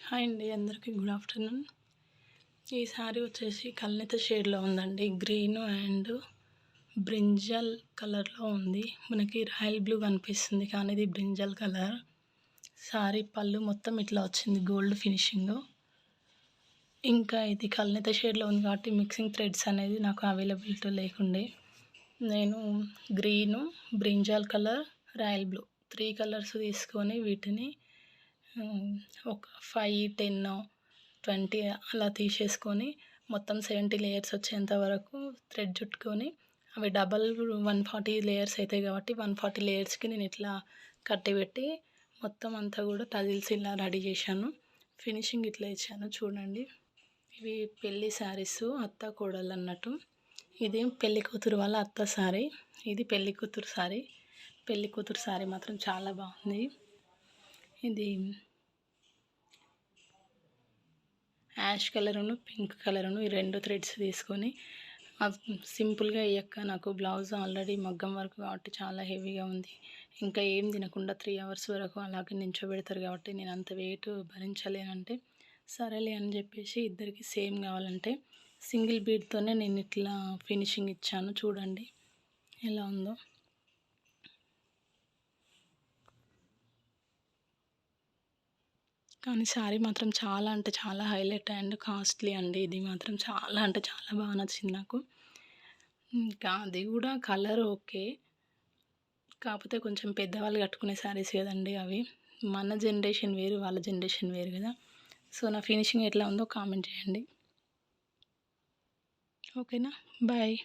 Hi అండి, అందరికీ good afternoon. ఈ సారీ వచ్చేసి కల్నేత షేడ్లో ఉందండి. గ్రీన్ అండ్ బ్రింజల్ కలర్లో ఉంది. మనకి రాయల్ బ్లూ కనిపిస్తుంది కానీ ఇది బ్రింజల్ కలర్. సారీ పళ్ళు మొత్తం ఇట్లా వచ్చింది, గోల్డ్ ఫినిషింగ్. ఇంకా ఇది కల్నేత షేడ్లో ఉంది కాబట్టి మిక్సింగ్ థ్రెడ్స్ అనేది నాకు అవైలబిలిటీ లేకుండే. నేను green, brinjal colour, royal blue 3 colours తీసుకొని వీటిని ఒక 5, 10, 20 అలా తీసేసుకొని మొత్తం 70 లేయర్స్ వచ్చేంత వరకు థ్రెడ్ చుట్టుకొని అవి డబల్ 140 లేయర్స్ అవుతాయి కాబట్టి 140 లేయర్స్కి నేను ఇట్లా కట్టిపెట్టి మొత్తం అంతా కూడా టజిల్స్ ఇలా రెడీ చేశాను. ఫినిషింగ్ ఇట్లా ఇచ్చాను చూడండి. ఇవి పెళ్ళి శారీస్, అత్త కోడలు అన్నట్టు. ఇది పెళ్ళి కూతురు వాళ్ళ అత్త శారీ, ఇది పెళ్ళి కూతురు శారీ. పెళ్ళి కూతురు శారీ మాత్రం చాలా బాగుంది. ఇది యాష్ కలరును పింక్ కలరును ఈ 2 థ్రెడ్స్ తీసుకొని సింపుల్గా వేయక్క. నాకు బ్లౌజ్ ఆల్రెడీ మగ్గం వర్క్ కాబట్టి చాలా హెవీగా ఉంది. ఇంకా ఏం తినకుండా 3 అవర్స్ వరకు అలాగే నించోబెడతారు కాబట్టి నేను అంత వెయిట్ భరించలేనంటే సరేలే అని చెప్పేసి ఇద్దరికి సేమ్ కావాలంటే సింగిల్ బీడ్తోనే నేను ఇట్లా ఫినిషింగ్ ఇచ్చాను. చూడండి ఎలా ఉందో. కానీ శారీ మాత్రం చాలా అంటే చాలా హైలైట్ అండ్ కాస్ట్లీ అండి. ఇది మాత్రం చాలా అంటే చాలా బాగా నచ్చింది నాకు. ఇంకా అది కూడా కలర్ ఓకే, కాకపోతే కొంచెం పెద్దవాళ్ళు కట్టుకునే శారీస్ కదండి అవి. మన జనరేషన్ వేరు, వాళ్ళ జనరేషన్ వేరు కదా. సో నా ఫినిషింగ్ ఎట్లా ఉందో కామెంట్ చేయండి. ఓకేనా, బాయ్.